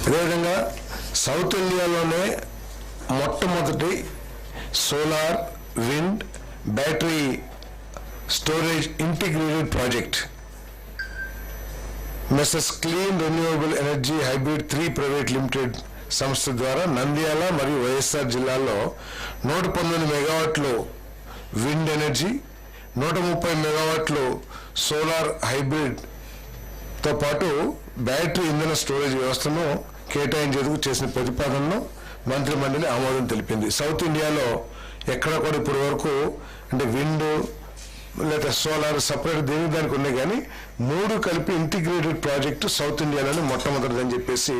అదేవిధంగా సౌత్ ఇండియాలోనే మొట్టమొదటి solar, wind, battery storage integrated project మెసెస్ clean renewable energy hybrid 3 private limited సంస్థ ద్వారా నంద్యాల మరియు వైఎస్ఆర్ జిల్లాల్లో 119 మెగావాట్లు విండ్ ఎనర్జీ, 130 మెగావాట్లు సోలార్ హైబ్రిడ్తో పాటు బ్యాటరీ ఇంధన స్టోరేజ్ వ్యవస్థను కేటాయించేందుకు చేసిన ప్రతిపాదనను మంత్రి మండలి ఆమోదం తెలిపింది. సౌత్ ఇండియాలో ఎక్కడ కూడా ఇప్పటి వరకు అంటే విండ్ లేదా సోలార్ సపరేట్ దానికి ఉన్నాయి, కానీ 3 కలిపి ఇంటిగ్రేటెడ్ ప్రాజెక్టు సౌత్ ఇండియాలోనే మొట్టమొదటిదని చెప్పేసి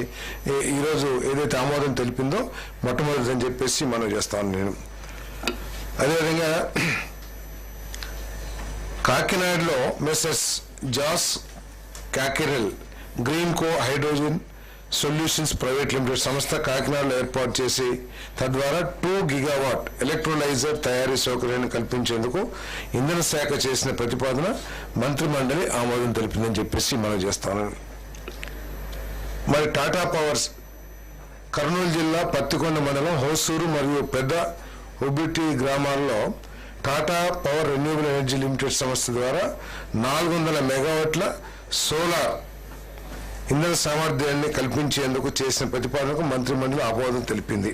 ఈరోజు ఏదైతే ఆమోదం తెలిపిందో మొట్టమొదటిదని చెప్పేసి మనం చేస్తాను నేను. అదేవిధంగా కాకినాడలో మెసెస్ జాస్ కాకిరెల్ గ్రీన్ కో హైడ్రోజన్ సొల్యూషన్స్ ప్రైవేట్ లిమిటెడ్ సంస్థ కాకినాడలో ఏర్పాటు చేసి తద్వారా 2 గిగావాట్ ఎలక్ట్రోలైజర్ తయారీ సౌకర్యాన్ని కల్పించేందుకు ఇంధన శాఖ చేసిన ప్రతిపాదన మంత్రి మండలి ఆమోదం తెలిపిందని చెప్పేసి మనం చేస్తాను. మరి టాటా పవర్స్ కర్నూలు జిల్లా పత్తికొండ మండలం హోసూరు మరియు పెద్ద హుబిటి గ్రామాల్లో Tata power renewable energy limited సంస్థ ద్వారా 400 మెగావాట్ల సోలార్ ఇంధన సామర్థ్యాన్ని కల్పించేందుకు చేసిన ప్రతిపాదనకు మంత్రి మండలి ఆమోదం తెలిపింది.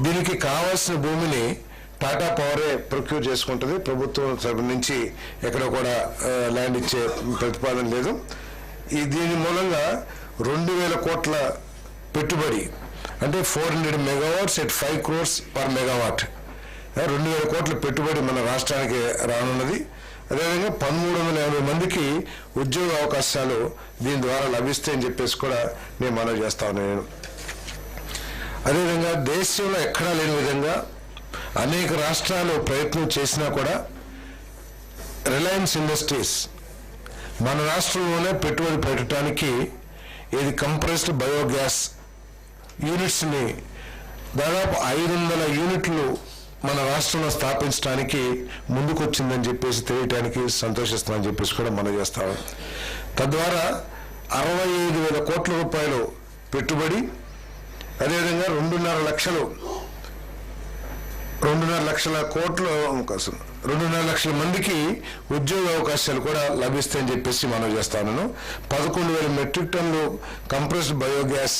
దీనికి కావాల్సిన భూమిని టాటా పవరే ప్రొక్యూర్ చేసుకుంటుంది, ప్రభుత్వం తరపు నుంచి ఎక్కడ కూడా ల్యాండ్ ఇచ్చే ప్రతిపాదన లేదు. దీని మూలంగా 2000 కోట్ల పెట్టుబడి అంటే 400 megawatts at 5 crores per megawatt 2000 కోట్ల పెట్టుబడి మన రాష్ట్రానికి రానున్నది. అదేవిధంగా 1350 మందికి ఉద్యోగ అవకాశాలు దీని ద్వారా లభిస్తాయని చెప్పేసి కూడా నేను మనవి చేస్తాను. నేను అదేవిధంగా దేశంలో ఎక్కడా లేని విధంగా అనేక రాష్ట్రాలు ప్రయత్నం చేసినా కూడా రిలయన్స్ ఇండస్ట్రీస్ మన రాష్ట్రంలోనే పెట్టుబడి పెట్టడానికి ఇది కంప్రెస్డ్ బయోగ్యాస్ యూనిట్స్ని దాదాపు 500 యూనిట్లు మన రాష్ట్రంలో స్థాపించడానికి ముందుకొచ్చిందని చెప్పేసి తెలియటానికి సంతోషిస్తామని చెప్పేసి కూడా మనం చేస్తాము. తద్వారా 65,000 కోట్ల రూపాయలు పెట్టుబడి, అదేవిధంగా 2.5 లక్షల మందికి ఉద్యోగ అవకాశాలు కూడా లభిస్తాయని చెప్పేసి మనం చేస్తాను. 11,000 మెట్రిక్ టన్నులు కంప్రెస్డ్ బయోగ్యాస్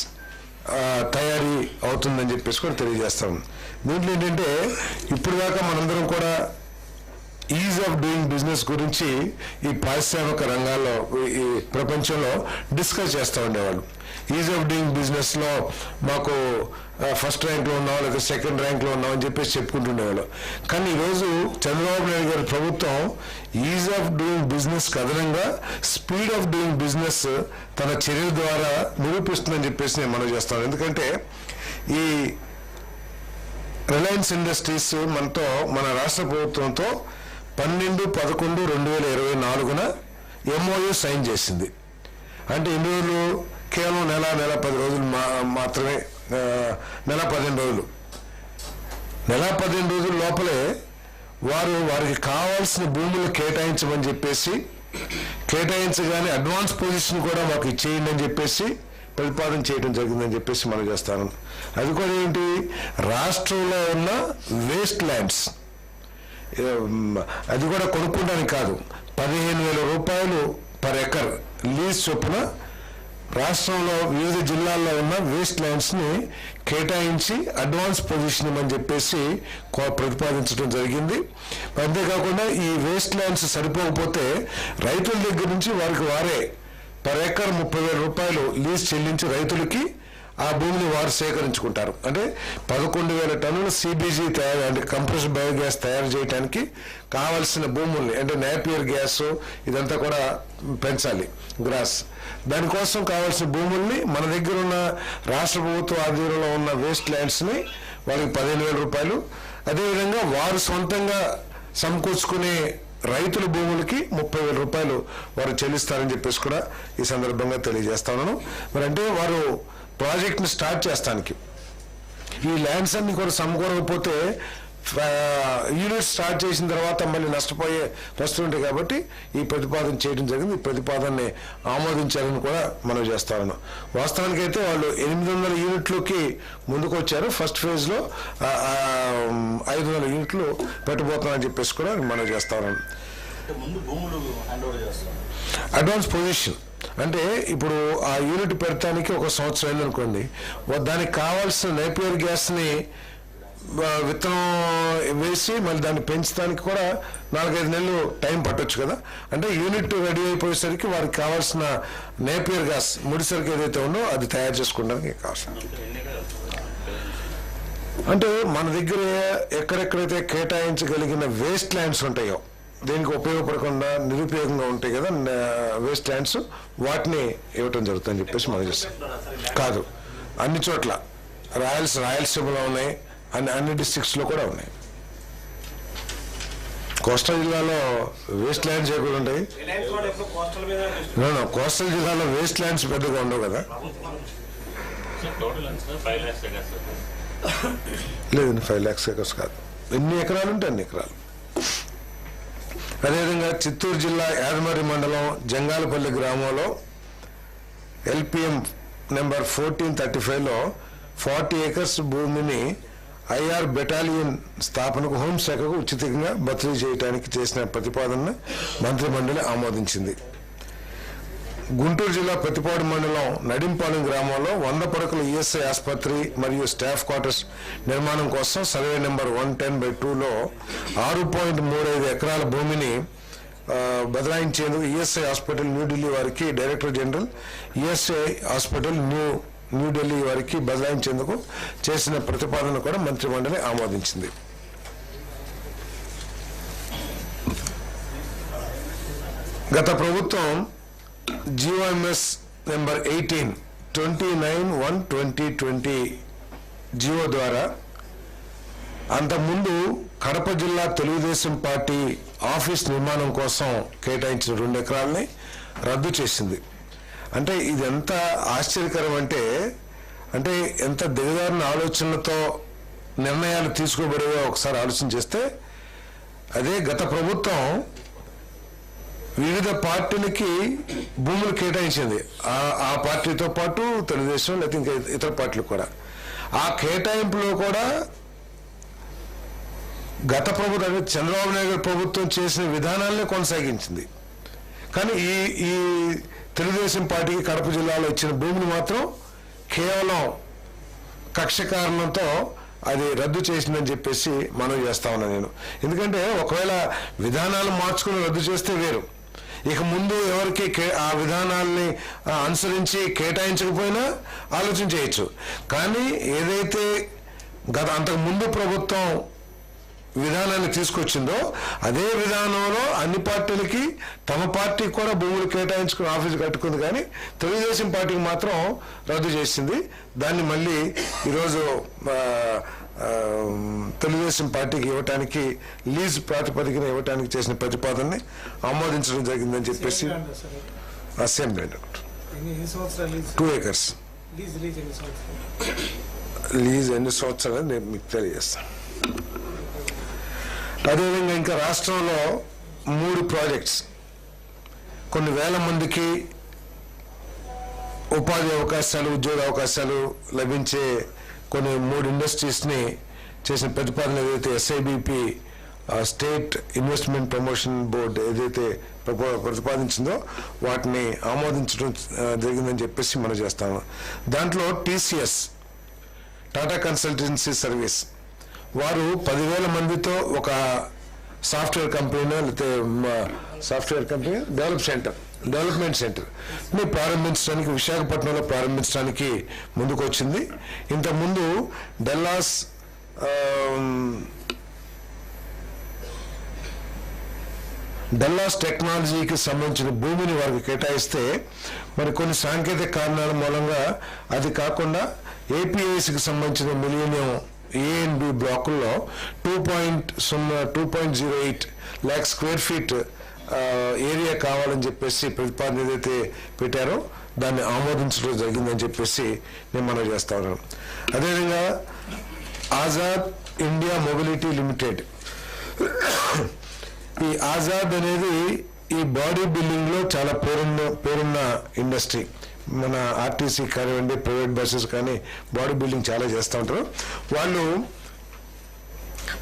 తయారీ అవుతుందని చెప్పేసి కూడా తెలియజేస్తాం. దీంట్లో ఏంటంటే ఇప్పుడు దాకా మనందరం కూడా ఈజ్ ఆఫ్ డూయింగ్ బిజినెస్ గురించి ఈ పారిశ్రామిక రంగాల్లో ఈ ప్రపంచంలో డిస్కస్ చేస్తూ ఉండేవాళ్ళు. ఈజ్ ఆఫ్ డూయింగ్ బిజినెస్లో మాకు ఫస్ట్ ర్యాంక్లో ఉన్నాం లేదా సెకండ్ ర్యాంక్లో ఉన్నామని చెప్పేసి చెప్పుకుంటుండేవాళ్ళు. కానీ ఈరోజు చంద్రబాబు నాయుడు గారి ప్రభుత్వం ఈజ్ ఆఫ్ డూయింగ్ బిజినెస్ అదనంగా స్పీడ్ ఆఫ్ డూయింగ్ బిజినెస్ తన చర్యల ద్వారా నిరూపిస్తుందని చెప్పేసి నేను మనవి చేస్తాను. ఎందుకంటే ఈ రిలయన్స్ ఇండస్ట్రీస్ మన రాష్ట్ర ప్రభుత్వంతో 12/11/2024 MOU సైన్ చేసింది. అంటే ఎన్ని రోజులు? కేవలం నెల 10 రోజులు మాత్రమే, నెల 15 రోజులు. నెల 15 రోజుల లోపలే వారికి కావాల్సిన భూములు కేటాయించమని చెప్పేసి కేటాయించగానే అడ్వాన్స్ పొజిషన్ కూడా మాకు ఇచ్చేయండి అని చెప్పేసి ప్రతిపాదన చేయడం జరిగిందని చెప్పేసి మనం చేస్తాను. అది కూడా ఏంటి? రాష్ట్రంలో ఉన్న వేస్ట్ ల్యాండ్స్ అది కూడా కొనుక్కోవడానికి కాదు, 15,000 రూపాయలు పర్ ఎకర్ లీజ్ చొప్పున రాష్ట్రంలో వివిధ జిల్లాల్లో ఉన్న వేస్ట్ ల్యాండ్స్ని కేటాయించి అడ్వాన్స్ పొజిషన్ ఇవ్వమని చెప్పేసి ప్రతిపాదించడం జరిగింది. అంతేకాకుండా ఈ వేస్ట్ ల్యాండ్స్ సరిపోకపోతే రైతుల దగ్గర నుంచి వారే పర్ ఎకర్ 30,000 రూపాయలు లీజ్ చెల్లించి రైతులకి ఆ భూమిని వారు సేకరించుకుంటారు. అంటే 11,000 టన్నుల CBG అంటే కంప్రెస్డ్ బయోగ్యాస్ తయారు చేయడానికి కావలసిన భూముల్ని, అంటే నేపియర్ గ్యాస్ ఇదంతా కూడా పెంచాలి, గ్రాస్. దానికోసం కావాల్సిన భూముల్ని మన దగ్గర ఉన్న రాష్ట్ర ప్రభుత్వ ఆధ్వర్యంలో ఉన్న వేస్ట్ ల్యాండ్స్ని వాళ్ళకి 15,000 రూపాయలు, అదేవిధంగా వారు సొంతంగా సమకూర్చుకునే రైతుల భూములకి 30,000 రూపాయలు వారు చెల్లిస్తారని చెప్పేసి కూడా ఈ సందర్భంగా తెలియజేస్తాను. మరి అంటే వారు ప్రాజెక్ట్ని స్టార్ట్ చేస్తానికి ఈ ల్యాండ్స్ అన్ని కూడా సమకూరకపోతే యూనిట్ స్టార్ట్ చేసిన తర్వాత మళ్ళీ నష్టపోయే పరిస్థితులు ఉంటాయి కాబట్టి ఈ ప్రతిపాదన చేయడం జరిగింది. ఈ ప్రతిపాదనని ఆమోదించాలని కూడా మనం చేస్తా ఉన్నాం. వాస్తవానికైతే వాళ్ళు 800 యూనిట్లకి ముందుకు వచ్చారు. ఫస్ట్ ఫేజ్లో 500 యూనిట్లు పెట్టబోతున్నామని చెప్పేసి కూడా మనం చేస్తా ఉన్నాం. అడ్వాన్స్ పొజిషన్ అంటే ఇప్పుడు ఆ యూనిట్ పెడతానికి 1 సంవత్సరం అయిందనుకోండి, దానికి కావాల్సిన నేపియర్ గ్యాస్ని విత్తనం వేసి మళ్ళీ దాన్ని పెంచడానికి కూడా 4-5 నెలలు టైం పట్టొచ్చు కదా. అంటే యూనిట్ రెడీ అయిపోయేసరికి వారికి కావాల్సిన నేపియర్ గ్యాస్ ముడిసరికి ఏదైతే ఉందో అది తయారు చేసుకోవడానికి కావాల్సిన, అంటే మన దగ్గర ఎక్కడెక్కడైతే కేటాయించగలిగిన వేస్ట్ ల్యాండ్స్ ఉంటాయో, దీనికి ఉపయోగపడకుండా నిరుపయోగంగా ఉంటాయి కదా వేస్ట్ ల్యాండ్స్, వాటిని ఇవ్వటం జరుగుతుందని చెప్పేసి మనం చేస్తాం. కాదు, అన్ని చోట్ల రాయలసీమలో ఉన్నాయి, అన్ని డిస్ట్రిక్ట్స్లో కూడా ఉన్నాయి. కోస్టల్ జిల్లాలో వేస్ట్ ల్యాండ్స్ ఎక్కువ ఉంటాయి. కోస్టల్ జిల్లాలో వేస్ట్ ల్యాండ్స్ పెద్దగా ఉండవు కదా. లేదండి, 5 lakhs acres కాదు, ఎన్ని ఎకరాలు ఉంటే అన్ని ఎకరాలు. అదేవిధంగా చిత్తూరు జిల్లా యాదమరి మండలం జంగాలపల్లి గ్రామంలో LPM నెంబర్ 1435లో 40 acres భూమిని IR బెటాలియన్ స్థాపనకు హోంశాఖకు ఉచితంగా బదిలీ చేయడానికి చేసిన ప్రతిపాదనను మంత్రి మండలి ఆమోదించింది. గుంటూరు జిల్లా ప్రతిపాడు మండలం నడింపాలెం గ్రామంలో 100 పడకల ESI ఆసుపత్రి మరియు స్టాఫ్ క్వార్టర్స్ నిర్మాణం కోసం సర్వే నెంబర్ 110/2లో 6.35 ఎకరాల భూమిని బదలాయించేందుకు ESI హాస్పిటల్ న్యూఢిల్లీ వారికి director general ESI hospital New Delhi వారికి బదలాయించేందుకు చేసిన ప్రతిపాదన కూడా మంత్రి మండలి ఆమోదించింది. గత ప్రభుత్వం GOMS నెంబర్ 18/29/1/2020 జియో ద్వారా అంతకుముందు కడప జిల్లా తెలుగుదేశం పార్టీ ఆఫీస్ నిర్మాణం కోసం కేటాయించిన 2 ఎకరాలని రద్దు చేసింది. అంటే ఇది ఎంత ఆశ్చర్యకరం అంటే ఎంత దిగజారిన ఆలోచనలతో నిర్ణయాలు తీసుకోబడేవో ఒకసారి ఆలోచన చేస్తే, అదే గత ప్రభుత్వం వివిధ పార్టీలకి భూములు కేటాయించింది. ఆ పార్టీతో పాటు తెలుగుదేశం లేకపోతే ఇంకా ఇతర పార్టీలు కూడా. ఆ కేటాయింపులో కూడా గత ప్రభుత్వం అంటే చంద్రబాబు నాయుడు ప్రభుత్వం చేసిన విధానాలనే కొనసాగించింది. కానీ ఈ తెలుగుదేశం పార్టీకి కడప జిల్లాలో ఇచ్చిన భూమిని మాత్రం కేవలం కక్ష కారణంతో అది రద్దు చేసిందని చెప్పేసి మనం చేస్తా ఉన్నాను నేను. ఎందుకంటే ఒకవేళ విధానాలు మార్చుకుని రద్దు చేస్తే వేరు, ఇక ముందు ఎవరికి ఆ విధానాల్ని అనుసరించి కేటాయించకపోయినా ఆలోచన చేయొచ్చు. కానీ ఏదైతే అంతకు ముందు ప్రభుత్వం విధానాన్ని తీసుకొచ్చిందో అదే విధానంలో అన్ని పార్టీలకి తమ పార్టీకి కూడా భూములు కేటాయించుకుని ఆఫీసు కట్టుకుంది, కానీ తెలుగుదేశం పార్టీకి మాత్రం రద్దు చేసింది. దాన్ని మళ్ళీ ఈరోజు తెలుగుదేశం పార్టీకి ఇవ్వటానికి లీజ్ ప్రాతిపదికన ఇవ్వటానికి చేసిన ప్రతిపాదనని ఆమోదించడం జరిగిందని చెప్పేసి సేమ్ ల్యాండ్ 2 acres లీజ్ ఎన్ని సంవత్సరాలు నేను మీకు తెలియజేస్తాను. అదేవిధంగా ఇంకా రాష్ట్రంలో 3 ప్రాజెక్ట్స్ కొన్ని వేల మందికి ఉపాధి అవకాశాలు, ఉద్యోగ అవకాశాలు లభించే కొన్ని 3 ఇండస్ట్రీస్ని చేసిన ప్రతిపాదన ఏదైతే SIBP state investment promotion board ఏదైతే ప్రతిపాదించిందో వాటిని ఆమోదించడం జరిగిందని చెప్పేసి మనం చేస్తాము. దాంట్లో TCS టాటా కన్సల్టెన్సీ సర్వీస్ వారు 10,000 మందితో ఒక సాఫ్ట్వేర్ కంపెనీ లేకపోతే సాఫ్ట్వేర్ కంపెనీ డెవలప్మెంట్ సెంటర్ ని ప్రారంభించడానికి విశాఖపట్నంలో ప్రారంభించడానికి ముందుకు వచ్చింది. ఇంతకుముందు డల్లాస్ టెక్నాలజీకి సంబంధించిన భూమిని వారికి కేటాయిస్తే మరి కొన్ని సాంకేతిక కారణాల మూలంగా అది కాకుండా APISకి సంబంధించిన millennium A and B బ్లాకుల్లో 2.08 lakh square feet area కావాలని చెప్పేసి ప్రతిపాదన ఏదైతే పెట్టారో దాన్ని ఆమోదించడం జరిగిందని చెప్పేసి నేను మనం చేస్తా ఉన్నాను. అదేవిధంగా ఆజాద్ ఇండియా మొబిలిటీ లిమిటెడ్. ఈ ఆజాద్ అనేది ఈ బాడీ బిల్డింగ్లో చాలా పేరున్న ఇండస్ట్రీ. మన ఆర్టీసీ కానివ్వండి, ప్రైవేట్ బస్సెస్ కానీ బాడీ బిల్డింగ్ చాలా చేస్తూ ఉంటారు. వాళ్ళు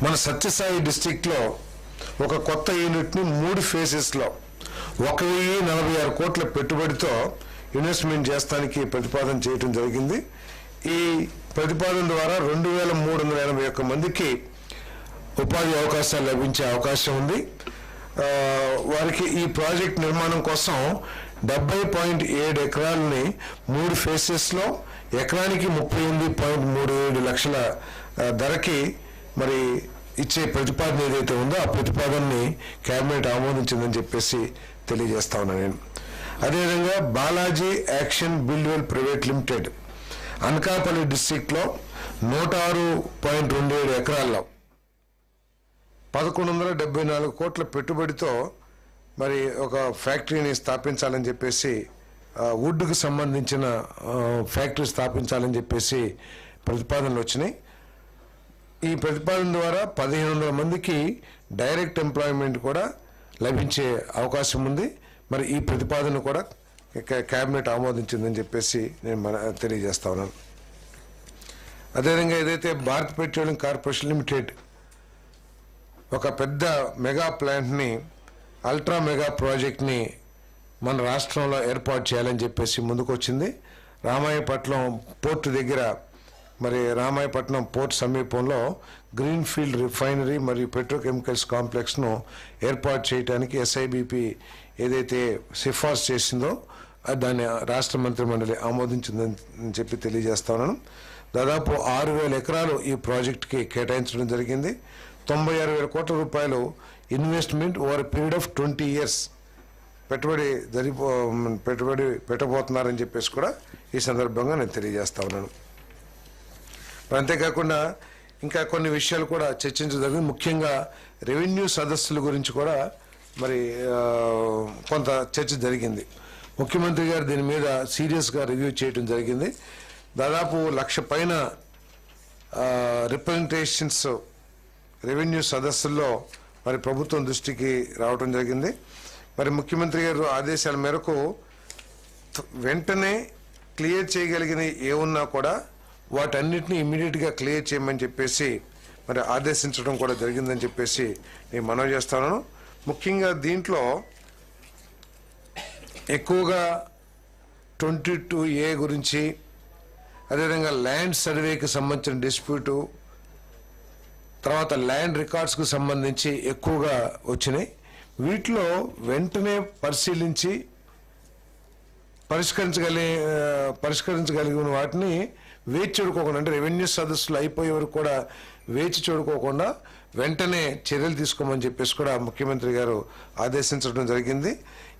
మన సత్యసాయి డిస్టిక్లో ఒక కొత్త యూనిట్ని 3 ఫేజెస్లో 1,046 కోట్ల పెట్టుబడితో ఇన్వెస్ట్మెంట్ చేస్తానికి ప్రతిపాదన చేయడం జరిగింది. ఈ ప్రతిపాదన ద్వారా 2,381 మందికి ఉపాధి అవకాశాలు లభించే అవకాశం ఉంది. వారికి ఈ ప్రాజెక్ట్ నిర్మాణం కోసం 70.7 ఎకరాలని 3 ఫేసెస్లో ఎకరానికి 38.37 లక్షల ధరకి మరి ఇచ్చే ప్రతిపాదన ఏదైతే ఉందో ఆ ప్రతిపాదనని కేబినెట్ ఆమోదించిందని చెప్పేసి తెలియజేస్తా ఉన్నాను నేను. అదేవిధంగా Balaji Action Buildwell Private Limited Anakapalli డిస్ట్రిక్ట్లో 106.27 ఎకరాల్లో 1,174 కోట్ల పెట్టుబడితో మరి ఒక ఫ్యాక్టరీని స్థాపించాలని చెప్పేసి, వుడ్కి సంబంధించిన ఫ్యాక్టరీ స్థాపించాలని చెప్పేసి ప్రతిపాదనలు వచ్చినాయి. ఈ ప్రతిపాదన ద్వారా 1,500 మందికి డైరెక్ట్ ఎంప్లాయ్మెంట్ కూడా లభించే అవకాశం ఉంది. మరి ఈ ప్రతిపాదన కూడా కేబినెట్ ఆమోదించిందని చెప్పేసి నేను తెలియజేస్తా ఉన్నాను. అదేవిధంగా ఏదైతే భారత్ పెట్రోలియం కార్పొరేషన్ లిమిటెడ్ ఒక పెద్ద మెగా ప్లాంట్ని, అల్ట్రా మెగా ప్రాజెక్ట్ని మన రాష్ట్రంలో ఏర్పాటు చేయాలని చెప్పేసి ముందుకు వచ్చింది. రామాయపట్నం పోర్టు దగ్గర, మరి రామాయపట్నం పోర్ట్ సమీపంలో గ్రీన్ ఫీల్డ్ రిఫైనరీ మరియు పెట్రోకెమికల్స్ కాంప్లెక్స్ను ఏర్పాటు చేయడానికి ఎస్ఐబిపి ఏదైతే సిఫార్సు చేసిందో దాన్ని రాష్ట్ర మంత్రి మండలి ఆమోదించిందని చెప్పి తెలియజేస్తా ఉన్నాను. దాదాపు 6,000 ఎకరాలు ఈ ప్రాజెక్టుకి కేటాయించడం జరిగింది. 96,000 కోట్ల రూపాయలు investment over period of 20 years పెట్టుబడి పెట్టబోతున్నారని చెప్పేసి కూడా ఈ సందర్భంగా నేను తెలియజేస్తా ఉన్నాను. అంతేకాకుండా ఇంకా కొన్ని విషయాలు కూడా చర్చించదగినవి. ముఖ్యంగా రెవెన్యూ సదస్సుల గురించి కూడా మరి కొంత చర్చ జరిగింది. ముఖ్యమంత్రి గారు దీని మీద సీరియస్గా రివ్యూ చేయడం జరిగింది. దాదాపు 1,00,000 పైన రిప్రజెంటేషన్స్ రెవెన్యూ సదస్సుల్లో మరి ప్రభుత్వం దృష్టికి రావడం జరిగింది. మరి ముఖ్యమంత్రి గారు ఆదేశాల మేరకు వెంటనే క్లియర్ చేయగలిగిన ఏమున్నా కూడా వాటన్నిటిని ఇమ్మీడియట్గా క్లియర్ చేయమని చెప్పేసి మరి ఆదేశించడం కూడా జరిగిందని చెప్పేసి నేను మనవి చేస్తాను. ముఖ్యంగా దీంట్లో ఎక్కువగా 22A గురించి, అదేవిధంగా ల్యాండ్ సర్వేకి సంబంధించిన డిస్ప్యూటు, తర్వాత ల్యాండ్ రికార్డ్స్కు సంబంధించి ఎక్కువగా వచ్చినాయి. వీటిలో వెంటనే పరిశీలించి పరిష్కరించగలిగిన వాటిని వేచి చూడుకోకుండా, అంటే రెవెన్యూ సదస్సులు అయిపోయే వరకు కూడా వేచి చూడుకోకుండా వెంటనే చర్యలు తీసుకోమని చెప్పేసి కూడా ముఖ్యమంత్రి గారు ఆదేశించడం జరిగింది.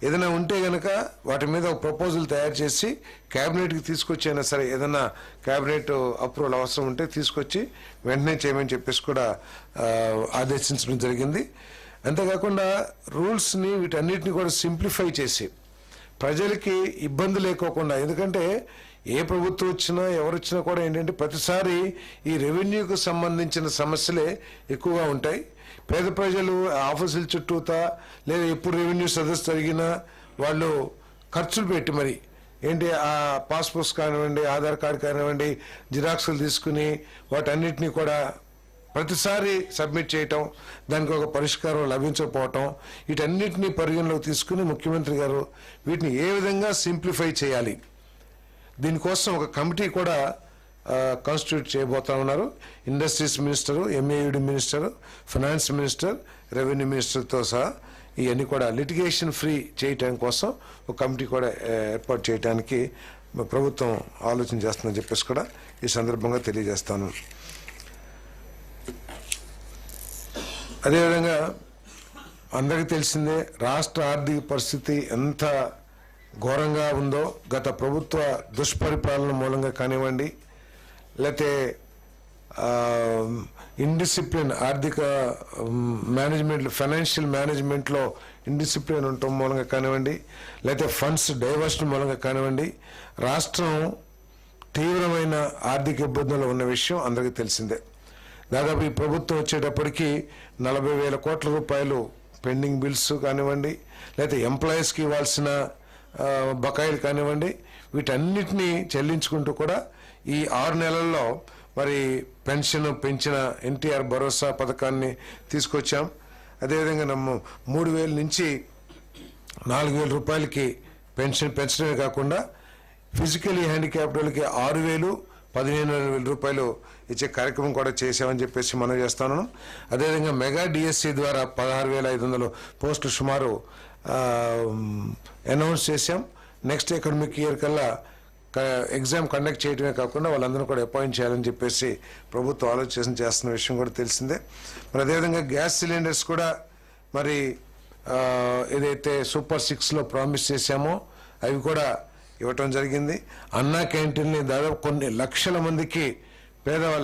ఏదైనా ఉంటే కనుక వాటి మీద ఒక ప్రపోజల్ తయారు చేసి క్యాబినెట్కి తీసుకొచ్చైనా సరే, ఏదైనా క్యాబినెట్ అప్రూవల్ అవసరం ఉంటే తీసుకొచ్చి వెంటనే చేయమని చెప్పేసి కూడా ఆదేశించడం జరిగింది. అంతేకాకుండా రూల్స్ని వీటన్నిటిని కూడా సింప్లిఫై చేసి ప్రజలకి ఇబ్బంది లేకోకుండా, ఎందుకంటే ఏ ప్రభుత్వం వచ్చినా ఎవరు వచ్చినా కూడా ఏంటంటే ప్రతిసారి ఈ రెవెన్యూకు సంబంధించిన సమస్యలే ఎక్కువగా ఉంటాయి. పేద ప్రజలు ఆఫీసుల చుట్టూతా లేదా ఎప్పుడు రెవెన్యూ సదస్సు జరిగినా వాళ్ళు ఖర్చులు పెట్టి మరి ఏంటి ఆ పాస్పోర్ట్స్ కానివ్వండి, ఆధార్ కార్డు కానివ్వండి, జిరాక్సులు తీసుకుని వాటన్నిటినీ కూడా ప్రతిసారి సబ్మిట్ చేయటం, దానికి ఒక పరిష్కారం లభించకపోవటం, వీటన్నిటినీ పరిగణలోకి తీసుకుని ముఖ్యమంత్రి గారు వీటిని ఏ విధంగా సింప్లిఫై చేయాలి, దీనికోసం ఒక కమిటీ కూడా కాన్స్టిట్యూట్ చేయబోతా ఉన్నారు. Industries minister, MAUD minister, finance minister, revenue మినిస్టర్తో సహా ఇవన్నీ కూడా లిటిగేషన్ ఫ్రీ చేయటం కోసం ఒక కమిటీ కూడా ఏర్పాటు చేయడానికి ప్రభుత్వం ఆలోచన చేస్తుందని చెప్పేసి కూడా ఈ సందర్భంగా తెలియజేస్తాను. అదేవిధంగా అందరికీ తెలిసిందే రాష్ట్ర ఆర్థిక పరిస్థితి ఎంత ఘోరంగా ఉందో. గత ప్రభుత్వ దుష్పరిపాలన మూలంగా కానివ్వండి, లేకపోతే ఇండిసిప్లిన్ ఆర్థిక మేనేజ్మెంట్, ఫైనాన్షియల్ మేనేజ్మెంట్లో ఇండిసిప్లిన్ ఉండటం మూలంగా కానివ్వండి, లేకపోతే ఫండ్స్ డైవర్షన్ మూలంగా కానివ్వండి, రాష్ట్రం తీవ్రమైన ఆర్థిక ఇబ్బందులు ఉన్న విషయం అందరికీ తెలిసిందే. దాదాపు ఈ ప్రభుత్వం వచ్చేటప్పటికి 40,000 కోట్ల రూపాయలు పెండింగ్ బిల్స్ కానివ్వండి, లేకపోతే ఎంప్లాయీస్కి ఇవ్వాల్సిన బకాయిలు కానివ్వండి, వీటన్నిటినీ చెల్లించుకుంటూ కూడా ఈ 6 నెలల్లో మరి పెన్షన్ పెంచిన ఎన్టీఆర్ భరోసా పథకాన్ని తీసుకొచ్చాం. అదేవిధంగా 3,000 నుంచి 4,000 రూపాయలకి పెన్షన్ పెంచడమే కాకుండా ఫిజికలీ హ్యాండిక్యాప్డ్ వాళ్ళకి 6,000, 15,000 రూపాయలు ఇచ్చే కార్యక్రమం కూడా చేసామని చెప్పేసి మనం చేస్తాను. అదేవిధంగా మెగా డిఎస్సి ద్వారా 16,500 పోస్టులు సుమారు అనౌన్స్ చేశాం. నెక్స్ట్ అకాడమిక్ ఇయర్ కల్లా ఎగ్జామ్ కండక్ట్ చేయడమే కాకుండా వాళ్ళందరూ కూడా అపాయింట్ చేయాలని చెప్పేసి ప్రభుత్వం ఆలోచన చేస్తున్న విషయం కూడా తెలిసిందే. మరి అదేవిధంగా గ్యాస్ సిలిండర్స్ కూడా మరి ఏదైతే సూపర్ 6లో ప్రామిస్ చేశామో అవి కూడా ఇవ్వటం జరిగింది. అన్నా క్యాంటీన్ని దాదాపు కొన్ని లక్షల మందికి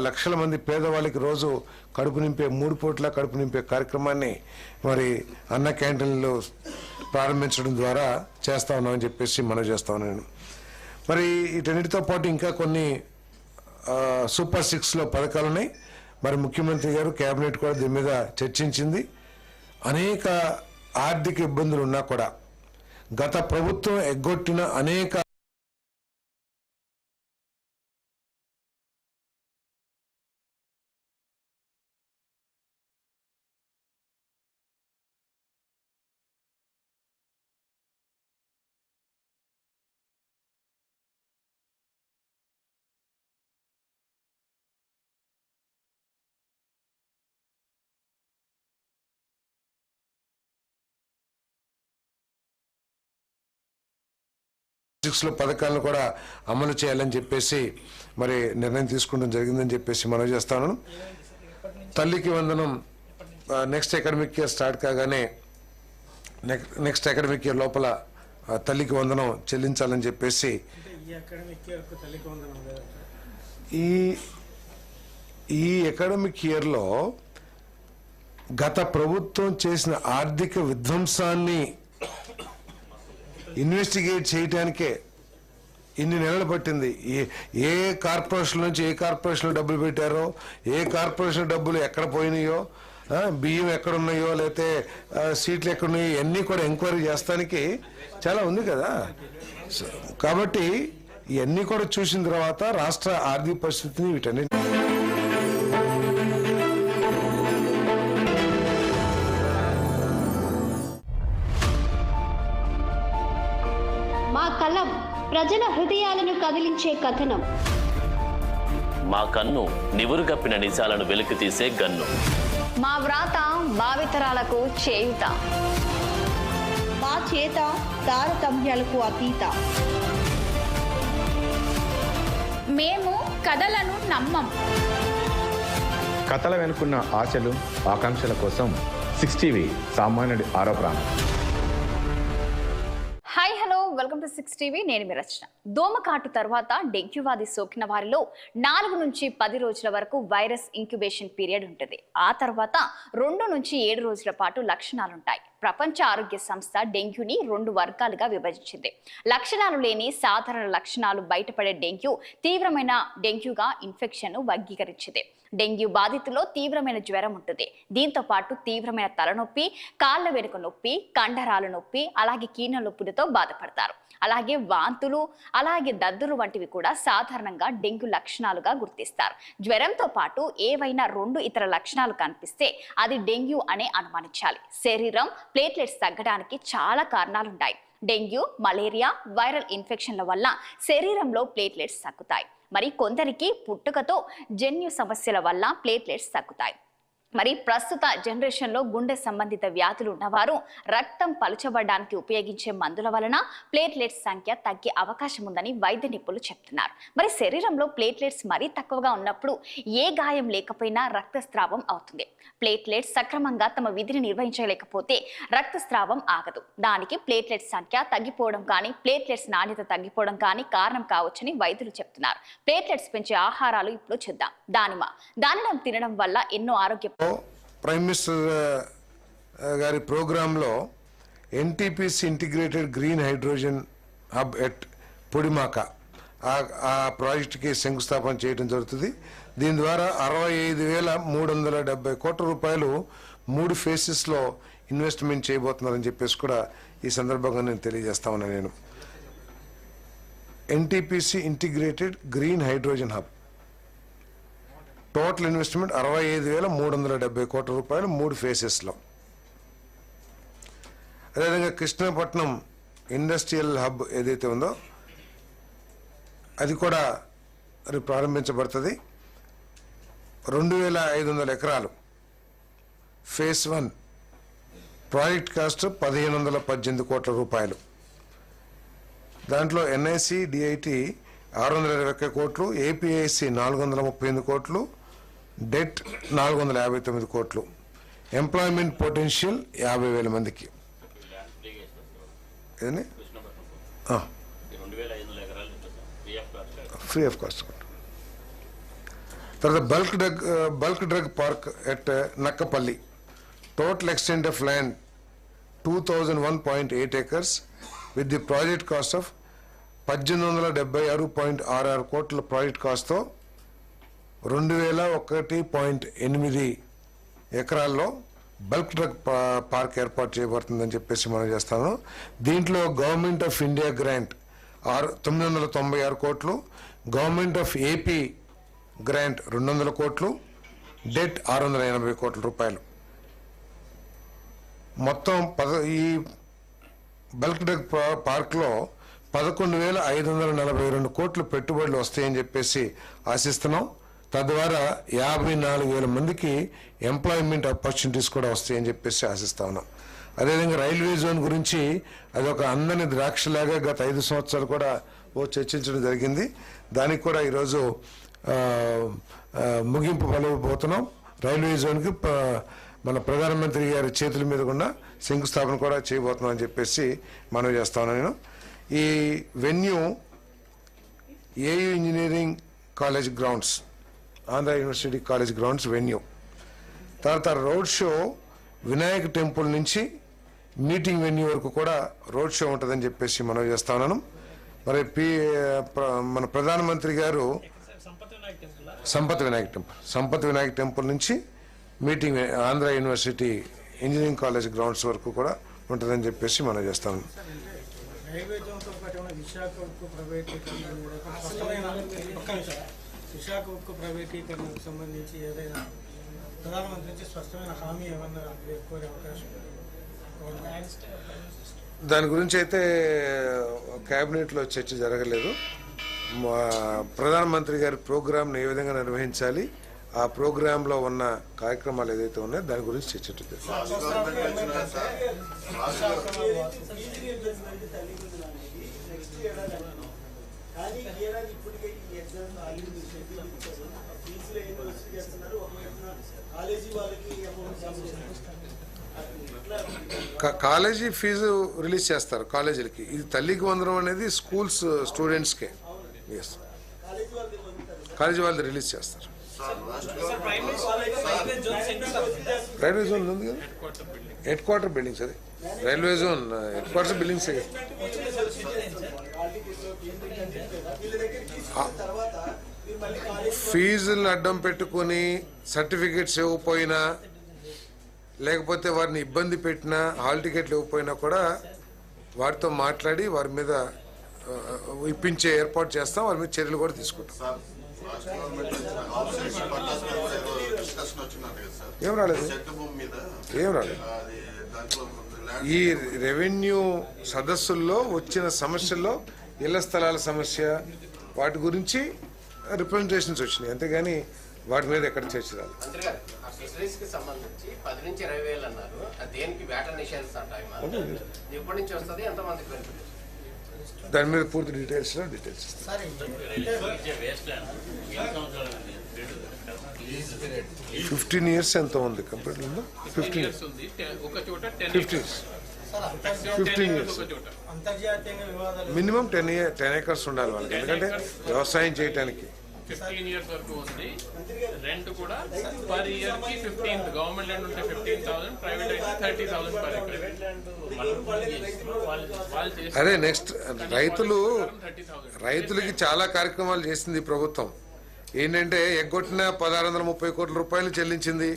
లక్షల మంది పేదవాళ్ళకి రోజు కడుపు నింపే 3 పూట్ల కడుపు నింపే కార్యక్రమాన్ని మరి అన్న క్యాంటీన్లు ప్రారంభించడం ద్వారా చేస్తా ఉన్నామని చెప్పేసి మనం చేస్తా ఉన్నాను. మరి వీటన్నిటితో పాటు ఇంకా కొన్ని సూపర్ 6లో పథకాలు ఉన్నాయి. మరి ముఖ్యమంత్రి గారు కేబినెట్ కూడా దీని మీద చర్చించింది. అనేక ఆర్థిక ఇబ్బందులు ఉన్నా కూడా గత ప్రభుత్వం ఎగ్గొట్టిన అనేక లో పథకాలను కూడా అమలు చేయాలని చెప్పేసి మరి నిర్ణయం తీసుకోవడం జరిగిందని చెప్పేసి మనం చేస్తాను. తల్లికి వందనం నెక్స్ట్ అకాడమిక్ ఇయర్ స్టార్ట్ కాగానే నెక్స్ట్ అకాడమిక్ ఇయర్ లోపల తల్లికి వందనం చెల్లించాలని చెప్పేసి ఈ అకాడమిక్ ఇయర్లో గత ప్రభుత్వం చేసిన ఆర్థిక విధ్వంసాన్ని ఇన్వెస్టిగేట్ చేయడానికే ఇన్ని నెలలు పట్టింది. ఏ కార్పొరేషన్ నుంచి ఏ కార్పొరేషన్లో డబ్బులు పెట్టారో, ఏ కార్పొరేషన్ డబ్బులు ఎక్కడ పోయినాయో, బియ్యం ఎక్కడున్నాయో, లేకపోతే సీట్లు ఎక్కడున్నాయో ఇవన్నీ కూడా ఎంక్వైరీ చేస్తానికి చాలా ఉంది కదా. కాబట్టి ఇవన్నీ కూడా చూసిన తర్వాత రాష్ట్ర ఆర్థిక పరిస్థితిని వీటన్నిటి కలం ప్రజల హృదయాలను కదిలించే కథనం. మా కన్ను నివురుగప్పిన నిజాలను వెలికి తీసే గన్ను. మా వ్రాత భావితరాలకు చేయుత. మా చేత తారతమ్యాలకు అతీత. మేము కథలను నమ్మం. కథల వెనుకున్న ఆశలు ఆకాంక్షల కోసం 6TV సామాన్యుడి ఆరోపణ. Hi hello, welcome to 6TV. నేను మీ రచన. దోమకాటు తర్వాత డెంగ్యూవాది సోకిన వారిలో 4 నుంచి 10 రోజుల వరకు వైరస్ ఇంక్యుబేషన్ పీరియడ్ ఉంటుంది. ఆ తర్వాత 2 నుంచి 7 రోజుల పాటు లక్షణాలుంటాయి. ప్రపంచ ఆరోగ్య సంస్థ డెంగ్యూని 2 వర్గాలుగా విభజించింది. లక్షణాలు లేని సాధారణ లక్షణాలు బయటపడే డెంగ్యూ తీవ్రమైన డెంగ్యూగా ఇన్ఫెక్షన్ వర్గీకరించింది. డెంగ్యూ బాధితుల్లో తీవ్రమైన జ్వరం ఉంటుంది. దీంతో పాటు తీవ్రమైన తలనొప్పి, కాళ్ళ వెనుక నొప్పి, కండరాల నొప్పి, అలాగే కీళ్ళ నొప్పులతో బాధపడతారు. అలాగే వాంతులు, అలాగే దద్దులు వంటివి కూడా సాధారణంగా డెంగ్యూ లక్షణాలుగా గుర్తిస్తారు. జ్వరంతో పాటు ఏవైనా 2 ఇతర లక్షణాలు కనిపిస్తే అది డెంగ్యూ అనే అనుమానించాలి. శరీరం ప్లేట్లెట్స్ తగ్గడానికి చాలా కారణాలుంటాయి. డెంగ్యూ, మలేరియా, వైరల్ ఇన్ఫెక్షన్ల వల్ల శరీరంలో ప్లేట్లెట్స్ తగ్గుతాయి. మరి కొందరికి పుట్టుకతో జన్యు సమస్యల వల్ల ప్లేట్లెట్స్ తగ్గుతాయి. మరి ప్రస్తుత జనరేషన్లో గుండె సంబంధిత వ్యాధులు ఉన్నవారు రక్తం పలుచబడడానికి ఉపయోగించే మందుల వలన ప్లేట్లెట్స్ సంఖ్య తగ్గే అవకాశం ఉందని వైద్య నిపుణులు చెప్తున్నారు. మరి శరీరంలో ప్లేట్లెట్స్ మరీ తక్కువగా ఉన్నప్పుడు ఏ గాయం లేకపోయినా రక్తస్రావం అవుతుంది. ప్లేట్లెట్స్ సక్రమంగా తమ విధిని నిర్వహించలేకపోతే రక్తస్రావం ఆగదు. దానికి ప్లేట్లెట్స్ సంఖ్య తగ్గిపోవడం కానీ ప్లేట్లెట్స్ నాణ్యత తగ్గిపోవడం కానీ కారణం కావచ్చని వైద్యులు చెప్తున్నారు. ప్లేట్లెట్స్ పెంచే ఆహారాలు ఇప్పుడు చూద్దాం. దానిమ్మ తినడం వల్ల ఎన్నో ఆరోగ్య ప్రైమ్ మినిస్టర్ గారి ప్రోగ్రాంలో NTPC integrated green hydrogen hub at Pudimadaka ఆ ప్రాజెక్టుకి శంకుస్థాపన చేయడం జరుగుతుంది. దీని ద్వారా 65,370 కోట్ల రూపాయలు 3 ఫేసెస్లో ఇన్వెస్ట్మెంట్ చేయబోతున్నారని చెప్పేసి కూడా ఈ సందర్భంగా నేను తెలియజేస్తా ఉన్నాను. నేను NTPC integrated green hydrogen hub total investment 65,370 కోట్ల రూపాయలు 3 ఫేసెస్లో. అదేవిధంగా కృష్ణపట్నం ఇండస్ట్రియల్ హబ్ ఏదైతే ఉందో అది కూడా ప్రారంభించబడుతుంది. 2,500 ఎకరాలు ఫేజ్ 1 ప్రాజెక్ట్ కాస్ట్ 1,518 కోట్ల రూపాయలు. దాంట్లో ఎన్ఐసి డిఐటి 621 కోట్లు, ఏపీఐసి 438 కోట్లు, డెట్ 459 కోట్లు. ఎంప్లాయ్మెంట్ పొటెన్షియల్ 50,000 మందికి. ఏదండి ఫ్రీ ఆఫ్ కాస్ట్. తర్వాత bulk drug park at Nakkapalli. Total extent of land 2001.8 acres with the project cost of 1,876.66 కోట్ల ప్రాజెక్ట్ కాస్ట్తో 2,001.8 ఎకరాల్లో బల్క్ డ్రగ్ పార్క్ ఏర్పాటు చేయబడుతుందని చెప్పేసి మనం చేస్తాను. దీంట్లో గవర్నమెంట్ ఆఫ్ ఇండియా గ్రాంట్ 996 కోట్లు, గవర్నమెంట్ ఆఫ్ ఏపీ గ్రాంట్ 200 కోట్లు, డెట్ 680 కోట్ల రూపాయలు. మొత్తం ఈ బల్క్ డ్రగ్ పార్క్లో 11,542 కోట్లు పెట్టుబడులు వస్తాయని చెప్పేసి ఆశిస్తున్నాం. తద్వారా 54,000 మందికి ఎంప్లాయ్మెంట్ ఆపర్చునిటీస్ కూడా వస్తాయని చెప్పేసి ఆశిస్తా ఉన్నాం. అదేవిధంగా రైల్వే జోన్ గురించి అది ఒక అందని ద్రాక్షలాగా గత 5 సంవత్సరాలు కూడా చర్చించడం జరిగింది. దానికి కూడా ఈరోజు ముగింపు పలవబోతున్నాం. రైల్వే జోన్కి మన ప్రధానమంత్రి గారి చేతుల మీద కూడా శంకుస్థాపన కూడా చేయబోతున్నాం అని చెప్పేసి మనవి చేస్తా ఉన్నాను. నేను ఈ venue AU engineering college grounds, Andhra university college grounds venue. తర్వాత రోడ్ షో వినాయక టెంపుల్ నుంచి మీటింగ్ వెన్యూ వరకు కూడా రోడ్ షో ఉంటుందని చెప్పేసి మనవి చేస్తా ఉన్నాను. మరి మన ప్రధానమంత్రి గారు సంపత్ వినాయక టెంపుల్ నుంచి meeting Andhra university engineering college grounds వరకు కూడా ఉంటుందని చెప్పేసి మనం చేస్తాను. విశాఖ ఉక్కు ప్రైవేటీకరణకు సంబంధించి ఏదైనా ప్రధానమంత్రి నుంచి స్పష్టమైన హామీ ఏమన్నా కోరే అవకాశం? దాని గురించి అయితే క్యాబినెట్లో చర్చ జరగలేదు. ప్రధానమంత్రి గారి ప్రోగ్రాంను ఏ విధంగా నిర్వహించాలి, ఆ ప్రోగ్రాంలో ఉన్న కార్యక్రమాలు ఏదైతే ఉన్నాయో దాని గురించి చర్చ జరుగుతుంది. కాలేజీ ఫీజు రిలీజ్ చేస్తారు కాలేజీలకి. ఇది తల్లికి వందనం అనేది స్కూల్స్ స్టూడెంట్స్కే. ఎస్, కాలేజీ వాళ్ళది రిలీజ్ చేస్తారు. రైల్వే జోన్ ఉంది కదా, హెడ్ క్వార్టర్ బిల్డింగ్స్. అది railway zone head quarter buildings. ఫీజులను అడ్డం పెట్టుకుని సర్టిఫికేట్స్ ఇవ్వకపోయినా, లేకపోతే వారిని ఇబ్బంది పెట్టినా, హాల్ టికెట్లు ఇవ్వకపోయినా కూడా వారితో మాట్లాడి వారి మీద ఇప్పించే ఏర్పాటు చేస్తాం. వారి మీద చర్యలు కూడా తీసుకుంటాం. ఏం రాలేదు. ఈ రెవెన్యూ సదస్సుల్లో వచ్చిన సమస్యల్లో ఇళ్ల స్థలాల సమస్య, వాటి గురించి రిప్రజెంటేషన్స్ వచ్చినాయి, అంతేగాని వాటి మీద ఎక్కడ చర్చ రాదు. దాని మీద పూర్తి డీటెయిల్స్ ఇస్తాను. 15 years ఎంతో ఉంది కంప్లీట్ ఉందా? 15 years. మినిమం 10 acres ఉండాలి వాళ్ళకి, ఎందుకంటే వ్యవసాయం చేయడానికి. 15 years వరకు ఉంది. రెంట్ కూడా పర్ ఇయర్ కి 15, గవర్నమెంట్ ల్యాండ్ ఉంటే 15,000, ప్రైవేట్ అయితే 30,000 పర్ ఎకర్. అదే నెక్స్ట్ రైతులకి చాలా కార్యక్రమాలు చేసింది ఈ ప్రభుత్వం. ఏంటంటే ఎగ్గొట్టిన 1,630 కోట్ల రూపాయలు చెల్లించింది.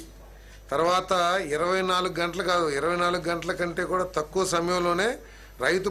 తర్వాత 24 గంటలు కాదు, 24 గంటల కంటే కూడా తక్కువ సమయంలోనే రైతు